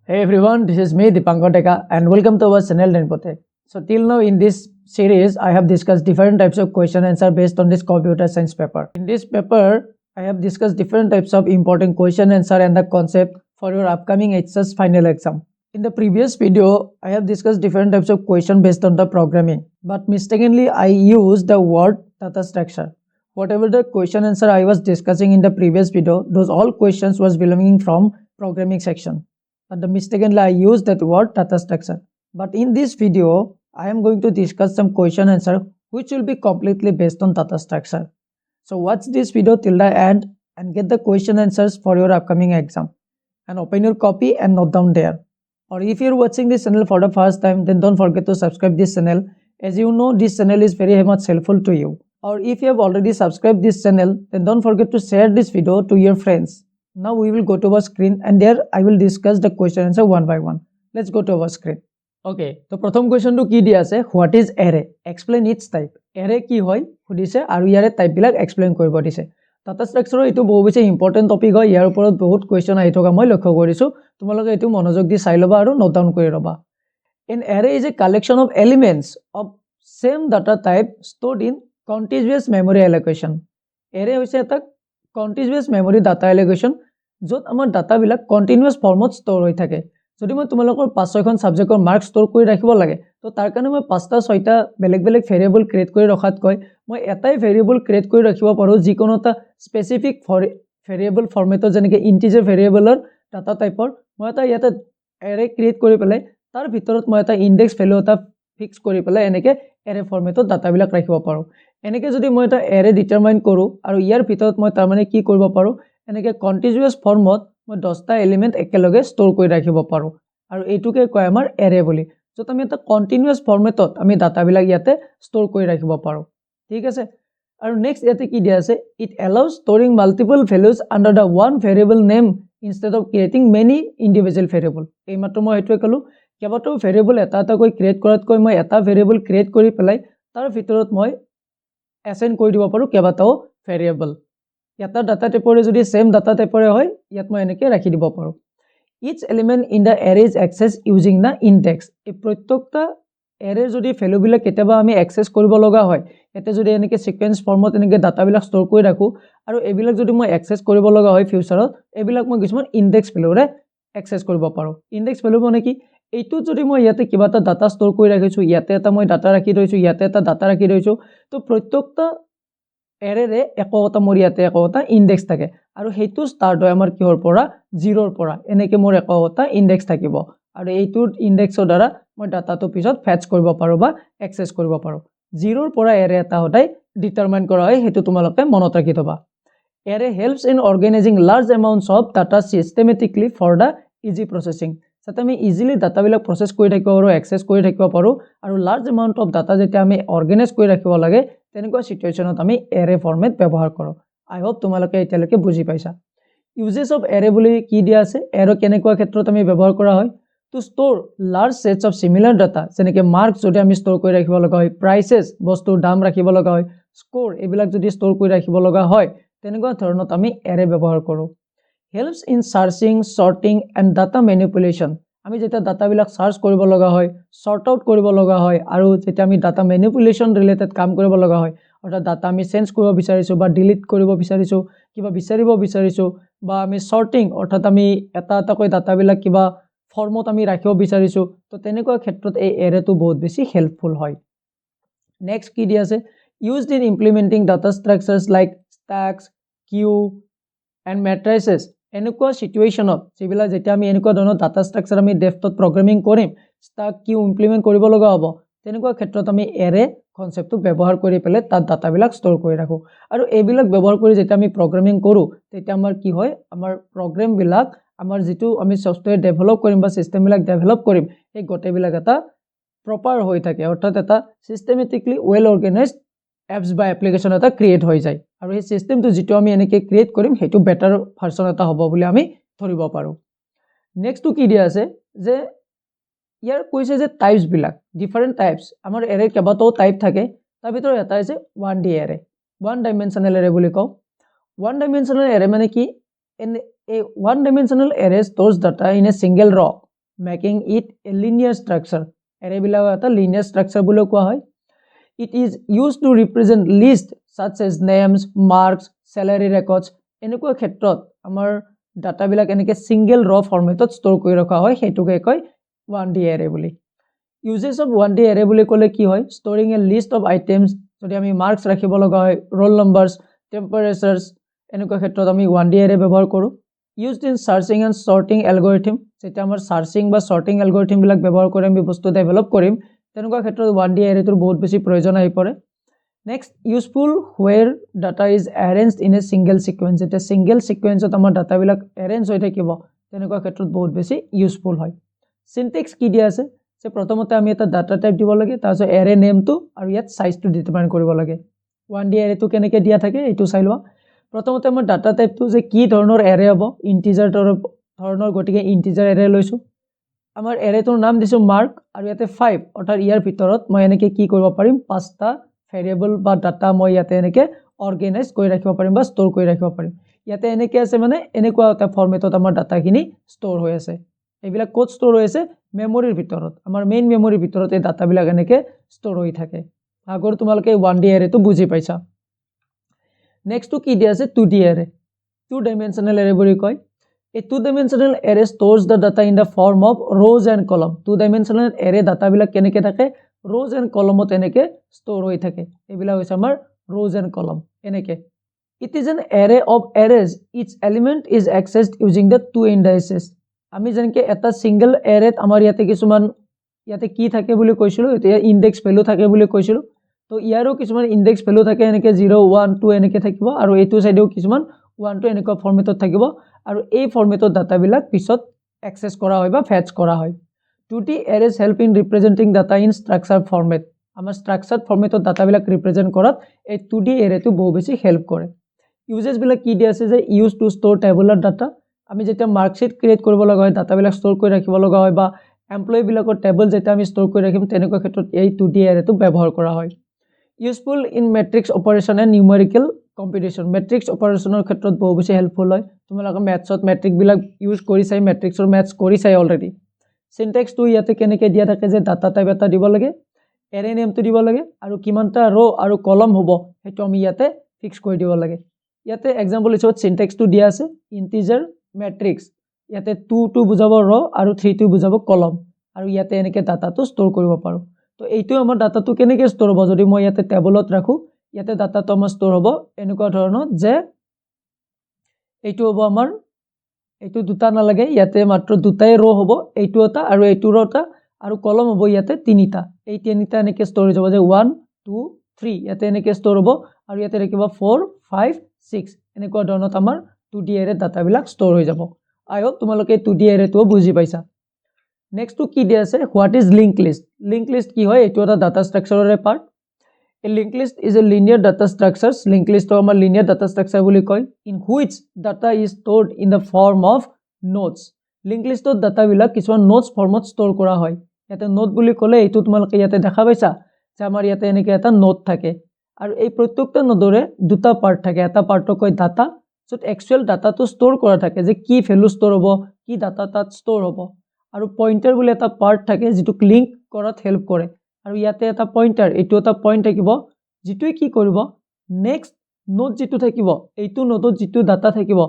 Hey everyone, this is me Dipankar Deka and welcome to our channel Denpote. So till now in this series, I have discussed different types of question answer based on this computer science paper. In this paper, I have discussed different types of important question answer and the concept for your upcoming HS final exam. In the previous video, I have discussed different types of question based on the programming, but mistakenly I used the word data structure. Whatever the question answer I was discussing in the previous video, those all questions was belonging from programming section. But mistakenly I used that word data structure. But in this video, I am going to discuss some question answer which will be completely based on data structure. So watch this video till the end and get the question answers for your upcoming exam. And open your copy and note down there. Or if you're watching this channel for the first time, then don't forget to subscribe this channel. As you know, this channel is very much helpful to you. Or if you have already subscribed this channel, then don't forget to share this video to your friends. Now we will go to our screen and there I will discuss the question answer one by one. Let's go to our screen. Okay, so prothom question to ki dia ase, what is array? Explain its type. Array ki hoy hudise aru yare type bilak explain koribo dise. Data structure etu bohu beshi important topic hoy, yar uporot bahut question ahi thoka moi lokkho korisu. Tumaloke etu monojog di sai loba aru note down kori roba. An array is a collection of elements of same data type stored in contiguous memory allocation. Array hoise eta contiguous memory data allocation যত আমাৰ data বিলাক continuous ফৰ্মত store হৈ থাকে যদি মই তোমালোকৰ 5-6খন সাবজেক্টৰ mark store কৰি ৰাখিব লাগে তো তাৰ কাৰণে মই 5টা-6টা বেলেগ বেলেগ ভেৰিয়েবল ক্ৰিয়েট কৰি ৰখাত কৈ মই এটাই ভেৰিয়েবল ক্ৰিয়েট কৰি ৰাখিব পাৰো যিকোনো এটা স্পেসিফিক ভেৰিয়েবল ফৰ্মেটত যেনেকৈ ইন্টিজাৰ ভেৰিয়েবলৰ ডাটা টাইপৰ মই এটা ইয়াতে এৰে ক্ৰিয়েট কৰি পেলাই তাৰ ভিতৰত মই এটা ইনডেক্স ভ্যালু এটা ফিক্স কৰি পেলাই এনেকৈ এৰে ফৰ্মেটত ডাটা বিলাক ৰাখিব পাৰো এনেকৈ যদি মই এটা এৰে ডিটাৰমাইন কৰো আৰু ইয়াৰ ভিতৰত মই তাৰ মানে কি কৰিব পাৰো এনেকে কন্টিনিউয়াস ফৰ্মত মই 10টা এলিমেন্ট একেলগে ষ্টৰ কৰি ৰাখিব পাৰো আৰু এইটোকে কয় আমাৰ এৰে বুলি যত আমি এটা কন্টিনিউয়াস ফৰ্মেটত আমি ডাটা বিলাক ইয়াতে ষ্টৰ কৰি ৰাখিব পাৰো ঠিক আছে আৰু নেক্সট ইয়াতে কি দিয়া আছে it allows storing multiple values under the one variable name instead of creating many individual variable এই মাত্ৰ মই এটোৱে কলো কেৱটো ভেৰিয়েবল এটা এটা কৈ ক্ৰিয়েট কৰাতকৈ মই এটা ভেৰিয়েবল ক্ৰিয়েট কৰি পেলাই তাৰ ভিতৰত মই এসাইন কৰি দিব পাৰো কেৱটাও ভেৰিয়েবল ইয়াত ডাটা টাইপৰে যদি সেম ডাটা টাইপৰে হয় ইয়াত মই এনেকৈ ৰাখি দিব পাৰো each element in the array is accessed using the index এই প্ৰত্যেকটা এৰে যদি ভ্যালু বিলাক কেতিয়াবা আমি এক্সেস কৰিব লগা হয় এতে যদি এনেকৈ সিকোয়েন্স ফৰ্মত এনেকৈ ডাটা বিলাক ষ্টৰ কৰি ৰাখো আৰু এবিলাক যদি মই এক্সেস কৰিব লগা হয় ফিউচাৰত এবিলাক মই কিছুমান ইনডেক্স ভ্যালুৰে এক্সেস কৰিব পাৰো ইনডেক্স ভ্যালু মানে কি এইটো যদি মই ইয়াতে কিবা এটা ডাটা ষ্টৰ কৰি ৰাখিছো ইয়াতে এটা মই ডাটা ৰাখি ৰৈছো ইয়াতে এটা ডাটা ৰাখি ৰৈছো তো প্ৰত্যেকটা এৰেৰে একোটা মোৰ ইয়াতে একোটা ইনডেক্স থাকে আৰু হেতু স্টাৰ্ট হয় আমাৰ কিহৰ পৰা 0ৰ পৰা এনেকৈ মোৰ একোটা ইনডেক্স থাকিব আৰু এইটোৰ ইনডেক্সৰ দ্বাৰা মই ডাটাটো পিছত ফেচ কৰিব পাৰো বা এক্সেস কৰিব পাৰো 0ৰ পৰা এৰে এটা হদাই ডিটাৰমাইন কৰা হয় হেতু তোমালোকে মনত ৰাখি থবা array helps in organizing large amounts of data systematically for the easy processing যাতে আমি ইজিলি ডাটা বিলাক প্ৰসেস কৰি থাকিব পাৰো এক্সেস কৰি থাকিব পাৰো আৰু লাৰ্জ এমাউন্ট অফ ডাটা যেতিয়া আমি অৰ্গানাইজ কৰি ৰাখিব লাগে তেনেকুৱা সিচুৱেচনত আমি এৰে ফৰ্মেট ব্যৱহাৰ কৰো আই হোপ তোমালোকে এতিয়ালৈকে বুজি পাইছা ইউজেস অফ এৰে বুলি কি দিয়া আছে এৰে কেনেকুৱা ক্ষেত্ৰত আমি ব্যৱহাৰ কৰা হয় to store large sets of similar data যেনেকৈ মাৰ্কস যদি আমি ষ্টৰ কৰি ৰাখিব লগা হয় প্ৰাইসেস বস্তুৰ দাম ৰাখিব লগা হয় স্কোৰ এইবিলাক যদি ষ্টৰ কৰি ৰাখিব লগা হয় তেনেকুৱা ধৰণত আমি এৰে ব্যৱহাৰ কৰো helps in searching sorting and data manipulation আমি যেটা ডাটা বিলাক সার্চ কৰিব লগা হয় সৰ্ট আউট কৰিব লগা হয় আৰু যেটা আমি ডাটা ম্যানিপুলেশন ৰিলেটেড কাম কৰিব লগা হয় অৰ্থাৎ ডাটা আমি চেঞ্জ কৰিব বিচাৰিছো বা ডিলিট কৰিব বিচাৰিছো কিবা বিচাৰিব বিচাৰিছো বা আমি সৰ্টিং অৰ্থাৎ আমি এটা এটা কৈ ডাটা বিলাক কিবা ফৰ্মত আমি ৰাখিব বিচাৰিছো তো তেনেকুৱা ক্ষেত্ৰত এই এৰেটো বহুত বেছি হেল্পফুল হয় নেক্সট কি দি আছে used in implementing data structures like stacks queue and matrices এনেকুৱা সিচুৱেচনত যিবিলাক যেতিয়া আমি এনেকুৱা ধৰণৰ ডাটা ষ্ট্ৰাকচাৰ আমি ডেফটত প্ৰগ্ৰামিং কৰিম স্টাক কিউ ইমপ্লিমেন্ট কৰিব লগা হ'ব তেনেকুৱা ক্ষেত্ৰত আমি এৰে কনসেপ্টটো ব্যৱহাৰ কৰি পেলে তাত ডাটা বিলাক ষ্টৰ কৰি ৰাখো আৰু এইবিলাক ব্যৱহাৰ কৰি যেতিয়া আমি প্ৰগ্ৰামিং কৰো তেতিয়া আমাৰ কি হয় আমাৰ প্ৰগ্ৰাম বিলাক আমাৰ যেটো আমি সফটওয়্যাৰ ডেভেলপ কৰিম বা সিস্টেম বিলাক ডেভেলপ কৰিম এই গটেবিলাক এটা প্ৰপাৰ হৈ থাকে অৰ্থাৎ এটা সিস্টেমেটিকলি ওয়েল অৰ্গানাইজড এপস বা এপ্লিকেশন এটা ক্ৰিয়েট হৈ যায় আৰু এই সিস্টেমটো যেটো আমি এনেকৈ ক্ৰিয়েট কৰিম হেতু বেটাৰ ভাৰ্সন এটা হ'ব বুলি আমি ধৰিব পাৰো নেক্সট কি দিয়া আছে যে ইয়াৰ কৈছে যে টাইপস বিলাক ডিফাৰেন্ট টাইপস আমাৰ এৰে কেবাটাও টাইপ থাকে তাৰ ভিতৰত এটা আছে 1D এৰে 1 ডাইমেনশনাল এৰে বুলি কও 1 ডাইমেনশনাল এৰে মানে কি a one dimensional array stores data in a single row making it a linear structure এৰেবিলাক এটা লিনিয়াৰ ষ্ট্ৰাকচাৰ বুলি কোৱা হয় it is use to represent list such as names marks salary records এনেকুৱা ক্ষেত্ৰত আমাৰ ডাটাবিলাক এনেকৈ সিঙ্গেল ৰ ফৰ্মেটত ষ্ট'ৰ কৰি ৰখা হয় সেইটোকে কয় 1D এৰে বুলি ইউজেছ অফ 1D এৰে বুলি ক'লে কি হয় storing A list of items যদি আমি মাৰ্কছ ৰাখিব লগা হয় ৰোল নম্বৰছ টেম্পাৰেচাৰ্ছ এনেকুৱা ক্ষেত্ৰত আমি 1D এৰে ব্যৱহাৰ কৰোঁ used in searching and sorting algorithm যেতিয়া আমাৰ সাৰ্চিং বা সৰ্টিং এলগৰিথম বিলাক ব্যৱহাৰ কৰি আমি বস্তু ডেভেলপ কৰিম তেনেকুৱা ক্ষেত্ৰত 1D এৰেটোৰ বহুত বেছি প্ৰয়োজন আহি পৰে next useful where data is arranged in a single sequence এটা সিঙ্গেল সিকোয়েন্সত আমাৰ ডাটাবিলাক এৰেঞ্জ হৈ থাকিব তেনেকুৱা ক্ষেত্ৰত বহুত বেছি ইউজফুল হয় সিনট্যাক্স কি দিয়া আছে যে প্ৰথমতে আমি এটা ডাটা টাইপ দিব লাগে তাৰপিছত এৰে নেমটো আৰু ইয়াত সাইজটো ডিটাৰমাইন কৰিব লাগে 1D এৰেটো কেনেকৈ দিয়া থাকে এইটো চাই লোৱা প্ৰথমতে আমাৰ ডাটা টাইপটো যে কি ধৰণৰ এৰে হ'ব ইন্টিজাৰ ধৰণৰ গতিকে ইন্টিজাৰ এৰে লৈছো আমাৰ এৰেটোৰ নাম দিছো মাৰ্ক আৰু ইয়াতে 5 অৰ্থাৎ ইয়াৰ ভিতৰত মই এনেকৈ কি কৰিব পাৰিম পাঁচটা ভেৰিয়েবল বা ডাটা মই ইয়াতে এনেকৈ অৰ্গেনাইজ কৰি ৰাখিব পাৰিম বা ষ্ট'ৰ কৰি ৰাখিব পাৰিম ইয়াতে এনেকৈ আছে মানে এনেকুৱা এটা ফৰ্মেটত আমাৰ ডাটাখিনি ষ্ট'ৰ হৈ আছে এইবিলাক ক'ত ষ্ট'ৰ হৈ আছে মেমৰিৰ ভিতৰত আমাৰ মেইন মেমৰিৰ ভিতৰত এই ডাটাবিলাক এনেকৈ ষ্ট'ৰ হৈ থাকে আগৰ তোমালোকে 1D এৰেটো বুজি পাইছা নেক্সটটো কি দিয়া আছে 2D এৰে 2 ডাইমেনশনাল এৰে বুলি কয় A two-dimensional array stores the data in the form of rows and column. Two-dimensional array data বিলাক কেনেকৈ থাকে rows and column ত এনেকৈ store হৈ থাকে এইবিলাক হৈছে আমাৰ rows and column এনেকৈ It is an array of arrays. Each element is accessed using the two indices. আমি যেনেকৈ এটা সিঙ্গেল এৰেত আমাৰ ইয়াতে কিছুমান ইয়াতে কি থাকে বুলি কৈছিলো এতিয়া ইনডেক্স ভ্যালু থাকে বুলি কৈছিলো তো ইয়াৰো কিছুমান ইনডেক্স ভ্যালু থাকে এনেকৈ 0 1 2 এনেকৈ থাকিব আৰু এইটো সাইডেও কিছুমান 1 2 এনেকুৱা ফৰ্মেটত থাকিব আৰু এই ফৰ্মেটত ডাটাবিলাক পিছত এক্সেস কৰা হয় বা ফেচ কৰা হয় 2D arrays help in representing data in structure format আমাৰ structured formatত ডাটাবিলাক ৰিপ্ৰেজেন্ট কৰাত এই 2D arrayটো বহু বেছি হেল্প কৰে ইউজেছ বিলাক কি দিয়া আছে যে use to store tabular data আমি যেতিয়া মাৰ্কশিট ক্ৰিয়েট কৰিব লগা হয় ডাটাবিলাক ষ্ট'ৰ কৰি ৰাখিব লগা হয় বা এমপ্লয়ী বিলাকৰ টেবুল যেতিয়া আমি ষ্ট'ৰ কৰি ৰাখিম তেনেকুৱা ক্ষেত্ৰত এই 2D arrayটো ব্যৱহাৰ কৰা হয় useful in matrix operation and numerical computation matrix অপাৰেশ্যনৰ ক্ষেত্ৰত বহু বেছি হেল্পফুল হয় তোমালোকে মেথছত মেট্ৰিক বিলাক ইউজ কৰি চাই মেট্ৰিক্সৰ মেথছ কৰি চাই অলৰেডি সিনট্যাক্সটো ইয়াতে কেনেকৈ দিয়া থাকে যে ডাটা টাইপ এটা দিব লাগে এৰে নেমটো দিব লাগে আৰু কিমানটা ৰ' আৰু কলম হ'ব সেইটো আমি ইয়াতে ফিক্স কৰি দিব লাগে ইয়াতে এক্সাম্পল হিচাপত সিনট্যাক্সটো দিয়া আছে ইন্টিজাৰ মেট্ৰিক্স ইয়াতে 2 2 বুজাব ৰ' আৰু 3 2 বুজাব কলম আৰু ইয়াতে এনেকৈ ডাটাটো ষ্ট'ৰ কৰিব পাৰো তো এইটো আমাৰ ডাটাটো কেনেকৈ ষ্ট'ৰ হ'ব যদি মই ইয়াতে টেবুলত ৰাখো ইয়াতে ডাটাটো আমাৰ ষ্ট'ৰ হ'ব এনেকুৱা ধৰণৰ যে এইটো হ'ব আমাৰ এইটো দুটা নালাগে ইয়াতে মাত্ৰ দুটাই ৰ' হ'ব এইটো এটা আৰু এইটো ৰ' এটা আৰু কলম হ'ব ইয়াতে তিনিটা এই তিনিটা এনেকৈ ষ্ট'ৰ হৈ যাব যে 1 2 3 ইয়াতে এনেকৈ ষ্ট'ৰ হ'ব আৰু ইয়াতে ৰাখিব 4 5 6 এনেকুৱা ধৰণত আমাৰ 2D এৰে ডাটাবিলাক ষ্ট'ৰ হৈ যাব আই হোপ তোমালোকে 2D এৰেটোও বুজি পাইছা নেক্সটটো কি দিয়া আছে হোৱাট ইজ লিংক লিষ্ট কি হয় এইটো এটা ডাটা ষ্ট্ৰাকচাৰৰে part A linked list is a linear data structures. Linked list to our linear data structure বুলি কয় in which data is stored in the form of nodes. Linked list of data বিলাক কিছুমান nodes ফৰ্মত store কৰা হয় ইয়াতে note বুলি ক'লে এইটো তোমালোকে ইয়াতে দেখা পাইছা যে আমাৰ ইয়াতে এনেকৈ এটা নোট থাকে আৰু এই প্ৰত্যেকটা নোডৰে দুটা পাৰ্ট থাকে এটা পাৰ্টক কয় ডাটা য'ত একচুৱেল ডাটাটো ষ্ট'ৰ কৰা থাকে যে কি ভ্যালু ষ্ট'ৰ হ'ব কি ডাটা তাত ষ্ট'ৰ হ'ব আৰু পইণ্টাৰ বুলি এটা পাৰ্ট থাকে যিটোক লিংক কৰাত হেল্প কৰে আৰু ইয়াতে এটা পইণ্টাৰ এইটো এটা পইণ্ট থাকিব যেটোৱে কি কৰিব নেক্সট নোড যেটো থাকিব এইটো নোডত যেটো ডাটা থাকিব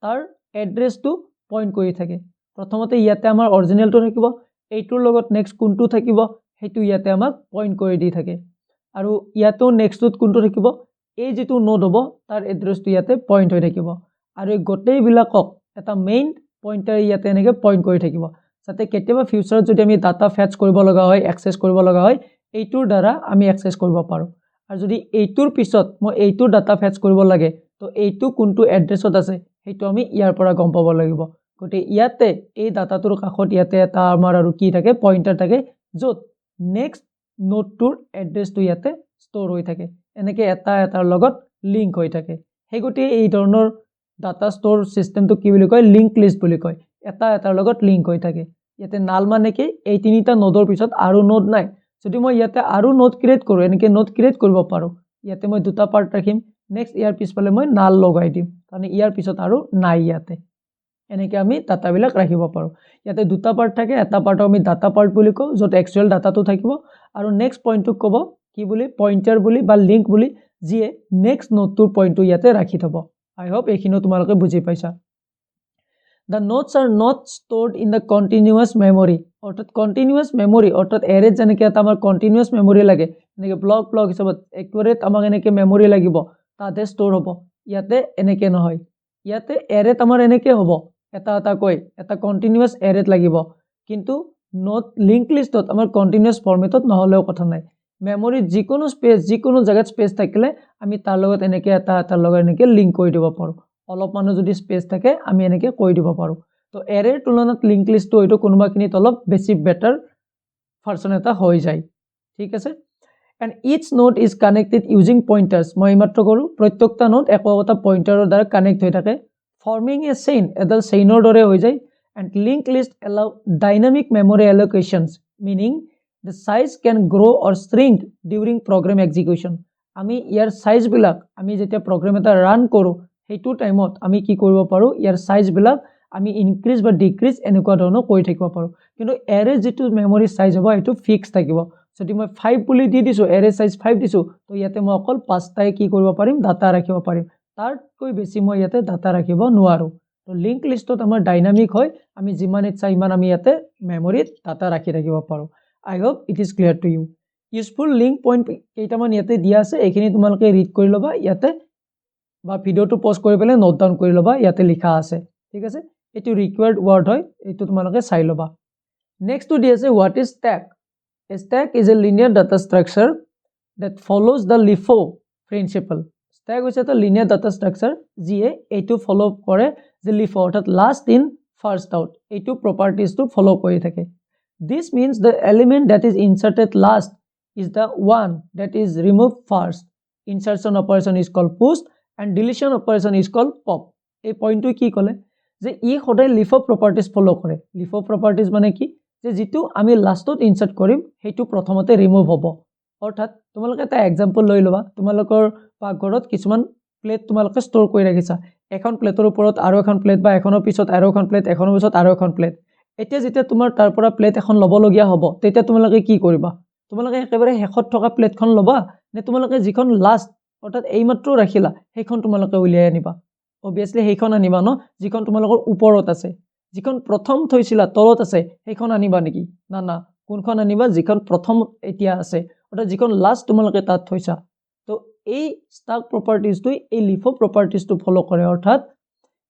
তাৰ এড্ৰেছটো পইণ্ট কৰি থাকে প্ৰথমতে ইয়াতে আমাৰ অৰিজিনেলটো থাকিব এইটোৰ লগত নেক্সট কোনটো থাকিব হেতু ইয়াতে আমাক পইণ্ট কৰি দি থাকে আৰু ইয়াতো নেক্সটত কোনটো থাকিব এই যেটো নোড হ'ব তাৰ এড্ৰেছটো ইয়াতে পইণ্ট হৈ থাকিব আৰু এই গোটেই বিলাকক এটা মেইন পইণ্টাৰ ইয়াতে এনেকৈ পইণ্ট কৰি থাকিব যাতে কেতিয়াবা ফিউচাৰত যদি আমি ডাটা ফেচ কৰিব লগা হয় এক্সেস কৰিব লগা হয় এইটোৰ দ্বাৰা আমি এক্সেস কৰিব পাৰো আৰু যদি এইটোৰ পিছত মই এইটো ডাটা ফেচ কৰিব লাগে তো এইটো কোনটো এড্ৰেছত আছে হেতু আমি ইয়াৰ পৰা গম পাব লাগিব গতে ইয়াতে এই ডাটাটোৰ কাষত ইয়াতে এটা আমাৰ আৰু কি থাকে পইণ্টাৰ থাকে য'ত নেক্সট নোডটোৰ এড্ৰেছটো ইয়াতে ষ্ট'ৰ হৈ থাকে এনেকৈ এটা এটাৰ লগত লিংক হৈ থাকে হেগতে এই ধৰণৰ ডাটা ষ্ট'ৰ সিস্টেমটো কি বুলি কয় লিংক লিষ্ট বুলি কয় এটা এটাৰ লগত লিংক হৈ থাকে ইয়াতে নাল মানে কি এই তিনিটা নোডৰ পিছত আৰু নোড নাই যদি মই ইয়াতে আৰু নোড ক্ৰিয়েট কৰো এনেকৈ নোড ক্ৰিয়েট কৰিব পাৰো ইয়াতে মই দুটা পাৰ্ট ৰাখিম নেক্সট ইয়াৰ পিছফালে মই নাল লগাই দিম কাৰণ ইয়াৰ পিছত আৰু নাই ইয়াতে এনেকৈ আমি ডাটাবিলাক ৰাখিব পাৰোঁ ইয়াতে দুটা পাৰ্ট থাকে এটা পাৰ্টক আমি ডাটা পাৰ্ট বুলি কওঁ য'ত একচুৱেল ডাটাটো থাকিব আৰু নেক্সট পইণ্টটোক ক'ব কি বুলি পইণ্টাৰ বুলি বা লিংক বুলি যিয়ে নেক্সট নোটটোৰ পইণ্টটো ইয়াতে ৰাখি থ'ব আই হোপ এইখিনিও তোমালোকে বুজি পাইছা The notes are not stored in the continuous memory অৰ্থাৎ continuous memory অৰ্থাৎ এৰেত যেনেকৈ এটা আমাৰ continuous memory লাগে এনেকৈ ব্লক হিচাপত একুৰেট আমাক এনেকৈ memory লাগিব তাতে ষ্ট'ৰ হ'ব ইয়াতে এনেকৈ নহয় ইয়াতে এৰেত আমাৰ এনেকৈ হ'ব এটা কৈ এটা continuous এৰেত লাগিব কিন্তু নোট লিংক লিষ্টত আমাৰ continuous ফৰ্মেটত নহ'লেও কথা নাই মেমৰিত যিকোনো স্পেচ যিকোনো জায়গাত স্পেচ থাকিলে আমি তাৰ লগত এনেকৈ এটা লগত এনেকৈ লিংক কৰি দিব পাৰোঁ অলপ মানুহ যদি স্পেচ থাকে আমি এনেকৈ কৰি দিব পাৰোঁ তো এৰেৰ তুলনাত লিংক লিষ্টটো হয়তো কোনোবাখিনিত অলপ বেছি বেটাৰ ভাৰ্চন এটা হৈ যায় ঠিক আছে and each node is connected using pointers মই মাত্ৰ কৰোঁ প্ৰত্যেকটা নোট একোটা পইণ্টাৰৰ দ্বাৰা কানেক্ট হৈ থাকে ফৰ্মিং এ চেইন এডাল চেইনৰ দৰে হৈ যায় and link list allow dynamic memory allocations meaning the size can grow' or shrink during program execution আমি ইয়াৰ চাইজবিলাক আমি যেতিয়া প্ৰগ্ৰেম এটা ৰান কৰোঁ সেইটো টাইমত আমি কি কৰিব পাৰোঁ ইয়াৰ চাইজবিলাক আমি ইনক্ৰিজ বা ডিক্ৰিজ এনেকুৱা ধৰণৰ কৰি থাকিব পাৰোঁ কিন্তু এৰে যিটো মেমৰি চাইজ হ'ব সেইটো ফিক্স থাকিব যদি মই 5 বুলি দি দিছোঁ এৰে চাইজ 5 দিছোঁ তো ইয়াতে মই অকল 5টাই কি কৰিব পাৰিম ডাটা ৰাখিব পাৰিম তাতকৈ বেছি মই ইয়াতে ডাটা ৰাখিব নোৱাৰোঁ তো লিংক লিষ্টত আমাৰ ডাইনামিক হয় আমি যিমান ইচ্ছা ইমান আমি ইয়াতে মেমৰিত ডাটা ৰাখি থাকিব পাৰোঁ I hope it is clear to you useful link point কেইটামান ইয়াতে দিয়া আছে এইখিনি তোমালোকে ৰিড কৰি ল'বা ইয়াতে বা ভিডিঅ'টো পজ কৰি পেলাই নোট ডাউন কৰি ল'বা ইয়াতে লিখা আছে ঠিক আছে এইটো ৰিকুৱাৰ্ড ৱৰ্ড হয় এইটো তোমালোকে চাই ল'বা নেক্সটটো দি আছে what is stack a stack is a linear data structure that follows the LIFO principle stack হৈছে এটা লিনিয়াৰ ডাটা ষ্ট্ৰাকচাৰ যিয়ে এইটো ফ'ল' কৰে যে লিফো অৰ্থাৎ লাষ্ট ইন ফাৰ্ষ্ট আউট এইটো প্ৰপাৰ্টিজটো ফ'ল' কৰি থাকে this means the element that is inserted last is the one that is remove first insertion operation is call post and deletion operation is call pop এই পইণ্টটো কি ক'লে যে ই সদায় লিফো প্ৰপাৰ্টিজ ফ'ল' কৰে লিফো প্ৰপাৰ্টিজ মানে কি যে যিটো আমি লাষ্টত ইনচাৰ্ট কৰিম সেইটো প্ৰথমতে ৰিমুভ হ'ব অৰ্থাৎ তোমালোকে এটা এক্সাম্পল লৈ ল'বা তোমালোকৰ পাকঘৰত কিছুমান প্লেট তোমালোকে ষ্ট'ৰ কৰি ৰাখিছা এখন প্লেটৰ ওপৰত আৰু এখন প্লেট বা এখনৰ পিছত আৰু এখন প্লেট এখনৰ পিছত আৰু এখন প্লেট এতিয়া যেতিয়া তোমাৰ তাৰ পৰা প্লেট এখন ল'বলগীয়া হ'ব তেতিয়া তোমালোকে কি কৰিবা তোমালোকে একেবাৰে শেষত থকা প্লেটখন ল'বা নে তোমালোকে যিখন লাষ্ট অৰ্থাৎ এইমাত্ৰ ৰাখিলা সেইখন তোমালোকে উলিয়াই আনিবা অবভিয়াছলি সেইখন আনিবা ন যিখন তোমালোকৰ ওপৰত আছে যিখন প্ৰথম থৈছিলা তলত আছে সেইখন আনিবা নেকি না কোনখন আনিবা যিখন প্ৰথম এতিয়া আছে অৰ্থাৎ যিখন লাষ্ট তোমালোকে তাত থৈছা তো এই ষ্টাক প্ৰপাৰ্টিজটোই এই লিফো প্ৰপাৰ্টিজটো ফ'ল' কৰে অৰ্থাৎ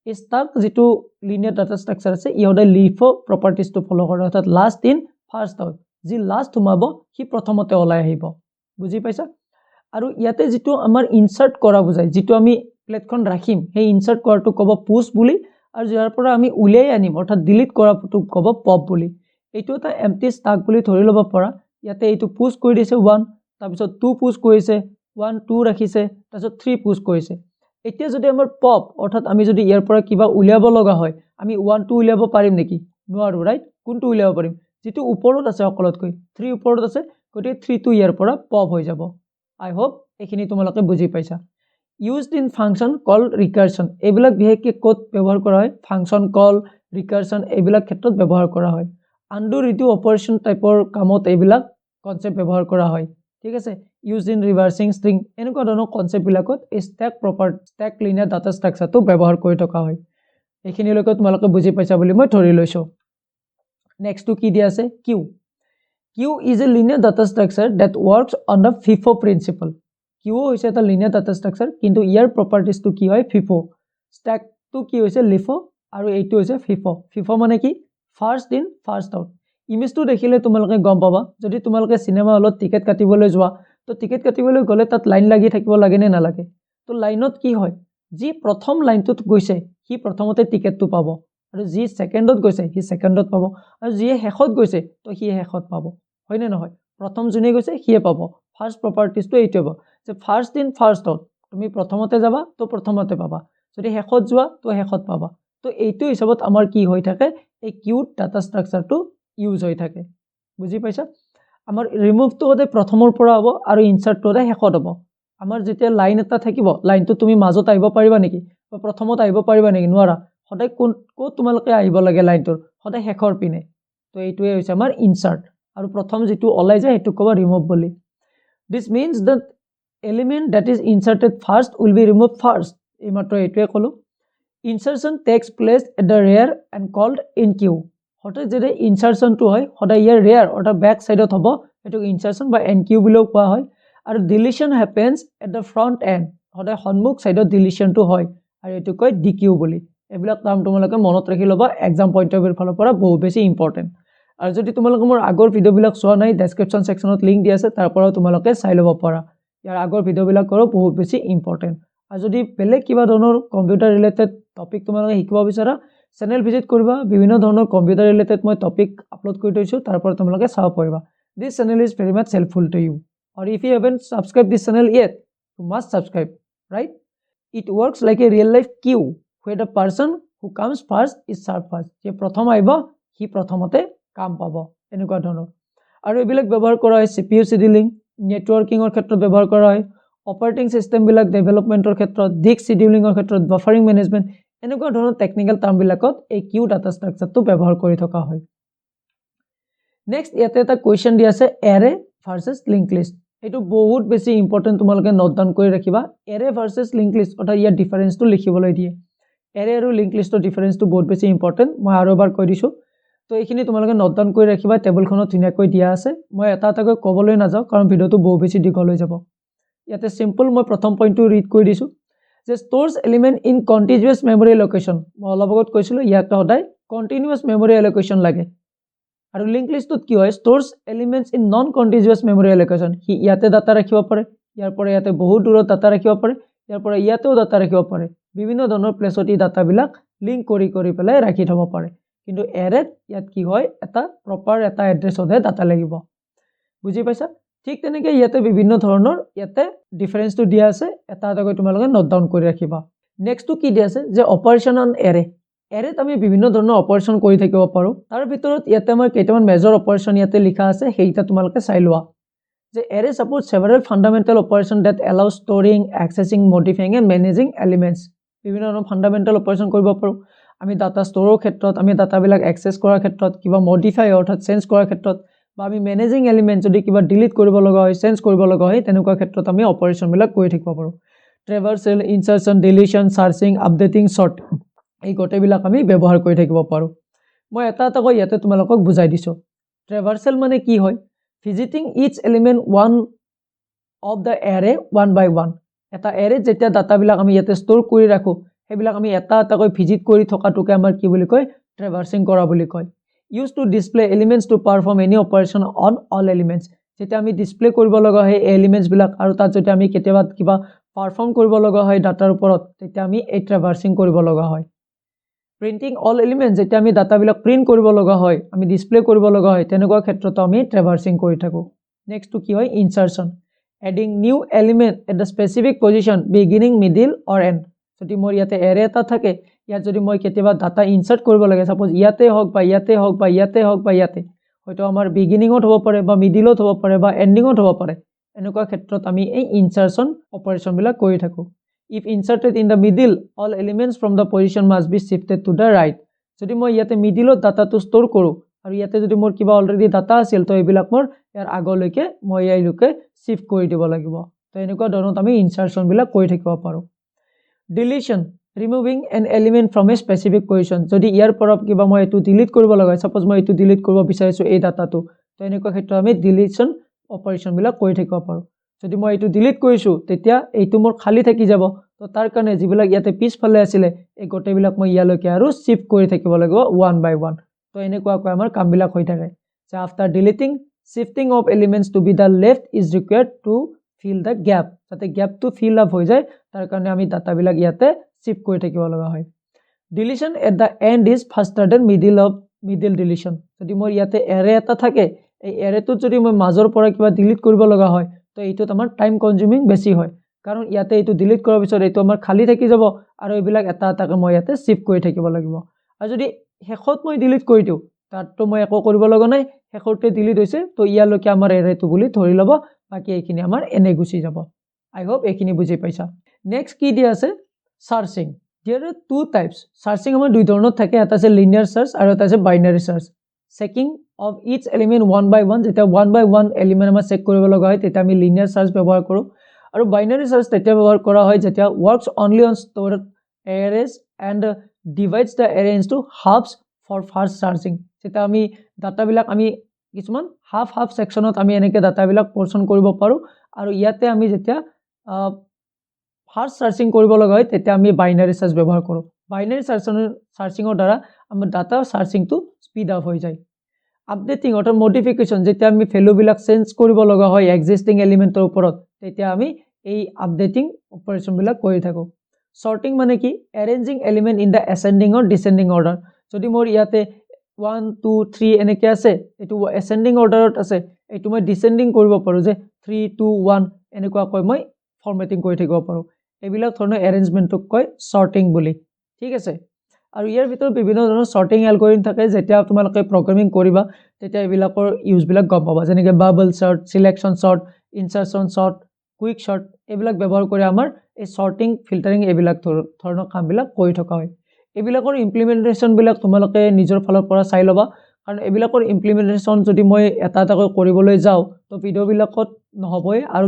এই ষ্টাক যিটো লিনিয়াৰ ডাটা ষ্ট্ৰাকচাৰ আছে ইহঁতে লিফো প্ৰপাৰ্টিজটো ফ'ল' কৰে অৰ্থাৎ লাষ্ট ইন ফাৰ্ষ্ট আউট যি লাষ্ট সোমাব সি প্ৰথমতে ওলাই আহিব বুজি পাইছা আৰু ইয়াতে যিটো আমাৰ ইনচাৰ্ট কৰা বুজায় যিটো আমি প্লেটখন ৰাখিম সেই ইনচাৰ্ট কৰাটোক ক'ব পুছ বুলি আৰু যাৰ পৰা আমি উলিয়াই আনিম অৰ্থাৎ ডিলিট কৰাটোক ক'ব পপ বুলি এইটো এটা এমটি ষ্টাক বুলি ধৰি ল'ব পৰা ইয়াতে এইটো পুছ কৰি দিছে 1 তাৰপিছত 2 পুছ কৰিছে 1 2 ৰাখিছে তাৰপিছত 3 পুছ কৰিছে এতিয়া যদি আমাৰ পপ অৰ্থাৎ আমি যদি ইয়াৰ পৰা কিবা উলিয়াব লগা হয় আমি 1 2 উলিয়াব পাৰিম নেকি নোৱাৰোঁ ৰাইট কোনটো উলিয়াব পাৰিম যিটো ওপৰত আছে অকলতকৈ 3 ওপৰত আছে গতিকে 3 টো ইয়াৰ পৰা পপ হৈ যাব আই হোপ এইখিনি তোমালোকে বুজি পাইছা used in function called recursion এইবিলাক বিশেষকৈ ক'ত ব্যৱহাৰ কৰা হয় ফাংচন কল ৰিকাৰছন এইবিলাক ক্ষেত্ৰত ব্যৱহাৰ কৰা হয় আনডু ৰিডু অপাৰেশ্যন টাইপৰ কামত এইবিলাক কনচেপ্ট ব্যৱহাৰ কৰা হয় ঠিক আছে used in reversing string এনেকুৱা ধৰণৰ কনচেপ্টবিলাকত এই ষ্টেক লিনিয়াৰ ডাটা ষ্ট্ৰাকচাৰটো ব্যৱহাৰ কৰি থকা হয় এইখিনিলৈকে তোমালোকে বুজি পাইছা বুলি মই ধৰি লৈছোঁ নেক্সটটো কি দিয়া আছে Q is a linear data structure that works on the FIFO principle queue হৈছে এটা লিনিয়াৰ ডাটা ষ্ট্ৰাকচাৰ কিন্তু ইয়াৰ প্ৰপাৰ্টিজটো কি হয় ফিফো ষ্টেকটো কি হৈছে লিফো আৰু এইটো হৈছে ফিফো মানে কি ফাৰ্ষ্ট ইন ফাৰ্ষ্ট আউট ইমেজটো দেখিলে তোমালোকে গম পাবা যদি তোমালোকে চিনেমা হলত টিকেট কাটিবলৈ যোৱা তো টিকেট কাটিবলৈ গ'লে তাত লাইন লাগি থাকিব লাগে নে নালাগে তো লাইনত কি হয় যি প্ৰথম লাইনটোত গৈছে সি প্ৰথমতে টিকেটটো পাব আৰু যি ছেকেণ্ডত গৈছে সি ছেকেণ্ডত পাব আৰু যিয়ে শেষত গৈছে তো সি শেষত পাব হয়নে নহয় প্ৰথম যোনে গৈছে সিয়ে পাব ফাৰ্ষ্ট প্ৰপাৰ্টিজটো এইটো হ'ব যে ফাৰ্ষ্ট ইন ফাৰ্ষ্ট আউট তুমি প্ৰথমতে যাবা তো প্ৰথমতে পাবা যদি শেষত যোৱা তো শেষত পাবা তো এইটো হিচাপত আমাৰ কি হৈ থাকে এই কিউট ডাটা ষ্ট্ৰাকচাৰটো ইউজ হৈ থাকে বুজি পাইছা আমাৰ ৰিমুভটো সদায় প্ৰথমৰ পৰা হ'ব আৰু ইনচাৰ্টটো সদায় শেষত হ'ব আমাৰ যেতিয়া লাইন এটা থাকিব লাইনটো তুমি মাজত আহিব পাৰিবা নেকি বা প্ৰথমত আহিব পাৰিবা নেকি নোৱাৰা সদায় ক'ত তোমালোকে আহিব লাগে লাইনটোৰ সদায় শেষৰ পিনে তো এইটোৱে হৈছে আমাৰ ইনচাৰ্ট আৰু প্ৰথম যেটো ওলাই যায় হেতু কবা ৰিমুভ বুলি this means that element that is inserted first will be removed first এই মাত্ৰ এইটোৱে কলো insertion takes place at the rear and called in queue হঠাৎ যেতে insertion টো হয় সদায় ইয়াৰ rear অৰ্থাৎ ব্যাক সাইডত হ'ব এটো insertion বা NQ বুলিও কোৱা হয় আৰু deletion happens at the front end সদায় সন্মুখ সাইডত deletion টো হয় আৰু এটো কয় DQ বুলি এবিলাক নাম তোমালোকে মনত ৰাখি লবা এক্সাম পইণ্ট অফ ভিউৰ ফালৰ পৰা বহুত বেছি ইম্পৰ্টেন্ট আৰু যদি তোমালোকে মোৰ আগৰ ভিডিওবিলাক চোৱা নাই ডেসক্ৰিপচন সেকশনত লিংক দি আছে তাৰ পৰা তোমালোকে চাই লব পাৰা ইয়াৰ আগৰ ভিডিওবিলাক কৰো বহুত বেছি ইম্পৰ্টেন্ট আৰু যদি বেলেগ কিবা ধৰণৰ কম্পিউটাৰ ৰিলেটেড টপিক তোমালোকে শিকিব বিচাৰা চেনেল ভিজিট কৰিবা বিভিন্ন ধৰণৰ কম্পিউটাৰ ৰিলেটেড মই টপিক আপলোড কৰি থৈছো তাৰ পৰা তোমালোকে চাব পাৰিবা this channel is very much helpful to you or if you haven't subscribed this channel yet you must subscribe right it works like a real life queue where the person who comes first is served first যে প্ৰথম আইব হি প্ৰথমতে কাম পাব এনেকুৱা ধৰণৰ আৰু এবিলাক ব্যৱহাৰ কৰা হয় CPU scheduling নেটৱৰ্কিংৰ ক্ষেত্ৰত ব্যৱহাৰ কৰা হয় অপাৰেটিং সিস্টেম বিলাক ডেভেলপমেন্টৰ ক্ষেত্ৰত ডিস্ক scheduling-ৰ ক্ষেত্ৰত বাফাৰিং মেনেজমেন্ট এনেকুৱা ধৰণৰ টেকনিক্যাল টাৰ্ম বিলাকত এই কিউ ডাটা ষ্ট্ৰাকচাৰটো ব্যৱহাৰ কৰি থকা হয় নেক্সট ইয়াতে এটা কোৱেশ্চন দি আছে এৰে ভাৰ্সেস লিংক লিষ্ট এটো বহুত বেছি ইম্পৰ্টেন্ট তোমালোকে নোট ডাউন কৰি ৰাখিবা এৰে ভাৰ্সেস লিংক লিষ্ট অৰ্থাৎ ইয়াৰ ডিফাৰেন্সটো লিখিবলৈ দিয়ে এৰে আৰু লিংক লিষ্টৰ ডিফাৰেন্সটো বহুত বেছি ইম্পৰ্টেন্ট মই আৰু এবাৰ কৈ দিছো তো এইখিনি তোমালোকে নোট ডাউন কৰি ৰাখিবা টেবুলখনত ধুনিয়াকৈ দিয়া আছে মই এটা এটাকৈ ক'বলৈ নাযাওঁ কাৰণ ভিডিওটো বহুত বেছি দীঘল হৈ যাব ইয়াতে সিম্পল মই প্ৰথম পইণ্টটো ৰিড কৰি দিছো যে stores element in contiguous memory allocation মই অলপ আগত কৈছিলো ইয়াতে সদায় continuous memory allocation লাগে আৰু লিংক লিষ্টত কি হয় stores elements in non contiguous memory allocation হি ইয়াতে ডাটা ৰাখিব পাৰে ইয়াৰ পৰা ইয়াতে বহুত দূৰত ডাটা ৰাখিব পাৰে ইয়াৰ পৰা ইয়াতেও ডাটা ৰাখিব পাৰে বিভিন্ন ধৰণৰ প্লেচতি ডাটা বিলাক লিংক কৰি পেলাই ৰাখি থব পাৰে কিন্তু এৰেত ইয়াত কি হয় এটা প্ৰপাৰ এটা এড্ৰেছতে ডাটা লাগিব বুজি পাইছা ঠিক তেনেকৈ ইয়াতে বিভিন্ন ধৰণৰ ইয়াতে ডিফাৰেন্সটো দিয়া আছে এটা এটাকৈ তোমালোকে নোট ডাউন কৰি ৰাখিবা নেক্সটটো কি দিয়া আছে যে অপাৰেচন অন এৰে এৰেত আমি বিভিন্ন ধৰণৰ অপাৰেচন কৰি থাকিব পাৰো তাৰ ভিতৰত ইয়াতে আমাৰ কেইটামান মেজৰ অপাৰেচন ইয়াতে লিখা আছে সেইটা তোমালোকে চাই লোৱা যে array support several fundamental operation that allow storing accessing modifying and managing elements বিভিন্ন ধৰণৰ ফান্ডামেন্টাল অপাৰেচন কৰিব পাৰো আমি ডাটা ষ্টৰৰ ক্ষেত্ৰত আমি ডাটাবিলাক অ্যাক্সেস কৰাৰ ক্ষেত্ৰত কিবা মডিফাই অৰ্থাৎ চেঞ্জ কৰাৰ ক্ষেত্ৰত বা আমি মেনেজিং এলিমেন্ট যদি কিবা ডিলিট কৰিব লগা হয় চেঞ্জ কৰিব লগা হয় তেনেকুৱা ক্ষেত্ৰত আমি অপাৰেচন বিলাক কৰি থাকিব পাৰো ট্ৰেভাৰ্সেল ইনসাৰ্শন ডিলিশন সাৰ্চিং আপডেটিং সৰ্ট এই গোটেইবিলাক আমি ব্যৱহাৰ কৰি থাকিব পাৰো মই এটা কৈ ইয়াতে তোমালোকক বুজাই দিছো ট্ৰেভাৰ্সেল মানে কি হয় visiting each element one of the array one by one এটা এৰে যেতিয়া ডাটাবিলাক আমি ইয়াতে ষ্টৰ কৰি ৰাখো সেইবিলাক আমি এটা কৈ ভিজিট কৰি থকাটোকে আমাৰ কি বুলি কয় ট্ৰেভাৰ্সিং কৰা বুলি কয় used to display elements to perform any operation on all elements যেটা আমি ডিসপ্লে কৰিব লগা হয় এলিমেন্টস বিলাক আৰু তাত যদি আমি কেতিয়াবা কিবা পাৰফৰ্ম কৰিব লগা হয় ডাটাৰ ওপৰত তেতিয়া আমি এই ট্ৰেভাৰ্সিং কৰিব লগা হয় প্ৰিন্টিং অল এলিমেন্টস যেটা আমি ডাটা বিলাক প্ৰিন্ট কৰিব লগা হয় আমি ডিসপ্লে কৰিব লগা হয় তেনেকুৱা ক্ষেত্ৰত আমি ট্ৰেভাৰ্সিং কৰি থাকো নেক্সট কি হয় insertion adding new element at the specific position beginning middle or end যদি মোৰ ইয়াতে এৰে এটা থাকে ইয়াত যদি মই কেতিয়াবা ডাটা ইনসাৰ্ট কৰিব লাগে সাপোজ ইয়াতে হওক বা ইয়াতে হওক বা ইয়াতে হওক বা ইয়াতে হয়তো আমাৰ বিগিনিংত হ'ব পাৰে বা মিডিলত হ'ব পাৰে বা এন্ডিংত হ'ব পাৰে এনেকুৱা ক্ষেত্ৰত আমি এই ইনসাৰ্শন অপাৰেচন বিলাক কৰি থাকো if inserted in the middle all elements from the position must be shifted to the right যদি মই ইয়াতে মিডিলত ডাটাটো ষ্টৰ কৰো আৰু ইয়াতে যদি মোৰ কিবা অলৰেডি ডাটা আছিল তো এইবিলাক মোৰ ইয়াৰ আগলৈকে মই ইয়ালৈকে শিফট কৰি দিব লাগিব তো এনেকুৱা ধৰণত আমি ইনসাৰ্শন বিলাক কৰি থাকিব পাৰো deletion removing an element from a specific position যদি ইয়াৰ পৰা কিবা মই এটো ডিলিট কৰিব লগা সাপোজ মই এটো ডিলিট কৰিব বিচাৰিছো এই ডাটাটো তো এনেকুৱা ক্ষেত্ৰত আমি ডিলিশন অপাৰেচন বিলাক কৰি থাকিব পাৰো যদি মই এটো ডিলিট কৰিছো তেতিয়া এইটো মোৰ খালি থাকি যাব তো তাৰ কাৰণে যিবিলাক ইয়াতে পিছফালে আছিল এই গোটেইবিলাক মই ইয়ালৈকে আৰু শিফট কৰি থাকিব লাগিব ওয়ান বাই ওয়ান তো এনেকুৱাকৈ আমাৰ কামবিলাক হৈ থাকে যে after deleting shifting of elements to be the left is required to fill the gap যাতে গ্যাপটো ফিল আপ হৈ যায় তাৰ কাৰণে আমি ডাটাবিলাক ইয়াতে শিফট কৰি থাকিব লগা হয় deletion at the end is faster than middle deletion যদি মোৰ ইয়াতে এৰে এটা থাকে এই এৰেটো যদি মই মাজৰ পৰা কিবা ডিলিট কৰিব লগা হয় তো এইটো আমাৰ টাইম কনজিউমিং বেছি হয় কাৰণ ইয়াতে এইটো ডিলিট কৰাৰ পিছত এইটো আমাৰ খালি থাকি যাব আৰু এইবিলাক এটা এটাকৈ মই ইয়াতে শিফট কৰি থাকিব লাগিব আৰু যদি শেষত মই ডিলিট কৰি দিও তাতটো মই একো কৰিব লগা নাই শেষতে ডিলিট হৈছে তো ইয়ালৈকে আমাৰ এৰেটো বুলি ধৰি লব বাকি এইখিনি আমাৰ এনে গুছি যাব আই হোপ এইখিনি বুজি পাইছা নেক্সট কি দি আছে searching There are two types. Searching আমাৰ দুই ধৰণৰ থাকে, এটা আছে linear search আৰু এটা আছে binary search. Checking of each element one by one, যেতিয়া one by one element আমাৰ চেক কৰিব লগা হয় তেতিয়া আমি linear search ব্যৱহাৰ কৰোঁ আৰু binary search তেতিয়া ব্যৱহাৰ কৰা হয় যেতিয়া works only on stored arrays and divides the array into halves for fast searching. যেতিয়া আমি ডাটাবিলাক আমি কিছুমান হাফ সেকশনত আমি এনেকৈ ডাটাবিলাক পোৰ্শন কৰিব পাৰোঁ আৰু ইয়াতে আমি যেতিয়া ফাৰ্স্ট সাৰ্চিং কৰিব লগা হয় তেতিয়া আমি বাইনাৰি সাৰ্চ ব্যৱহাৰ কৰোঁ বাইনাৰি সাৰ্চিংৰ দ্বাৰা আমাৰ ডাটা সাৰ্চিংটো স্পীড আপ হৈ যায় আপডেটিং অৰ মডিফিকেশন যেতিয়া আমি ভ্যালুবিলাক চেঞ্জ কৰিব লগা হয় এক্সিস্টিং এলিমেন্টৰ ওপৰত তেতিয়া আমি এই আপডেটিং অপাৰেশনবিলাক কৰি থাকোঁ সৰ্টিং মানে কি arranging element in the ascending or descending order যদি মোৰ ইয়াতে 1 2 3 এনেকৈ আছে এটো এসেন্ডিং অৰ্ডাৰত আছে এটো মই ডিসেন্ডিং কৰিব পাৰোঁ যে 3 2 1 এনেকুৱাকৈ মই ফৰমেটিং কৰি থাকিব পাৰোঁ এইবিলাক ধৰণৰ এৰেঞ্জমেন্টক কয় সৰ্টিং বুলি ঠিক আছে আৰু ইয়াৰ ভিতৰত বিভিন্ন ধৰণৰ সৰ্টিং এলগৰিথম থাকে যেতিয়া তোমালোকে প্ৰগ্ৰামিং কৰিবা তেতিয়া এইবিলাকৰ ইউজবিলাক গম পাবা যেনেকৈ bubble sort selection sort insertion sort quick sort এইবিলাক ব্যৱহাৰ কৰি আমাৰ এই সৰ্টিং ফিল্টাৰিং এইবিলাক ধৰণৰ কামবিলাক কৰি থকা হয় এইবিলাকৰ ইমপ্লিমেন্টেশন বিলাক তোমালোকে নিজৰ ফালৰ পৰা চাই লবা কাৰণ এইবিলাকৰ ইমপ্লিমেন্টেশন যদি মই এটা এটাকৈ কৰিবলৈ যাওঁ তো ভিডিও বিলাকত নহবই আৰু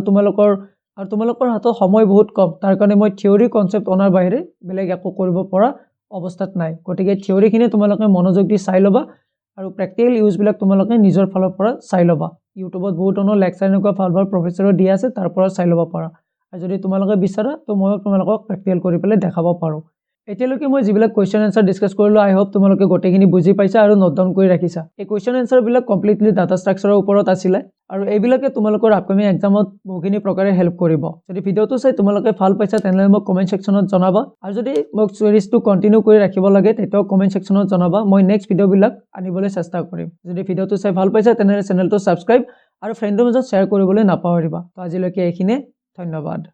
তোমালোকৰ হাতত সময় বহুত কম তাৰ কাৰণে মই থিওৰি কনসেপ্ট অনাৰ বাহিৰে বেলেগ একো কৰিব পৰা অৱস্থাত নাই গতিকে থিওৰিখিনি তোমালোকে মনোযোগ দি চাই লবা আৰু প্ৰেক্টিকেল ইউজ বিলাক তোমালোকে নিজৰ ফালৰ পৰা চাই লবা ইউটিউবত বহুত ধৰণৰ লেকচাৰ এনেকুৱা ভাল প্ৰফেছৰৰ দি আছে তাৰ পৰা চাই লবা পাৰা আৰু যদি তোমালোকে বিচাৰা তো মই তোমালোকক প্ৰেক্টিকেল কৰি পেলাই দেখাব পাৰো এতিয়ালৈকে মই যিবিলাক কোৱেশ্চন আনসাৰ ডিসকাস কৰিলো আই হোপ তোমালোকে গোটেইখিনি বুজি পাইছা আৰু নোট ডাউন কৰি ৰাখিছা এই কোৱেশ্চন আনসাৰ বিলাক কমপ্লিটলি ডাটা ষ্ট্ৰাকচাৰৰ ওপৰত আছিল আৰু এইবিলাকে তোমালোকৰ আপকামিং এক্সামত বহুখিনি প্ৰকাৰে হেল্প কৰিব যদি ভিডিওটো চাই তোমালোকে ভাল পাইছা তেনলে মোক কমেন্ট সেকশনত জনাবা আৰু যদি মোক সিৰিজটো কন্টিনিউ কৰি ৰাখিব লাগে তেতিয়াও কমেন্ট সেকশনত জনাবা মই নেক্সট ভিডিও বিলাক আনিবলৈ চেষ্টা কৰিম যদি ভিডিওটো চাই ভাল পাইছা তেনলে চেনেলটো সাবস্ক্ৰাইব আৰু ফ্ৰেণ্ডৰ মাজত শ্বেয়াৰ কৰিবলৈ নাপাহৰিবা তো আজিলৈকে এইখিনি ধন্যবাদ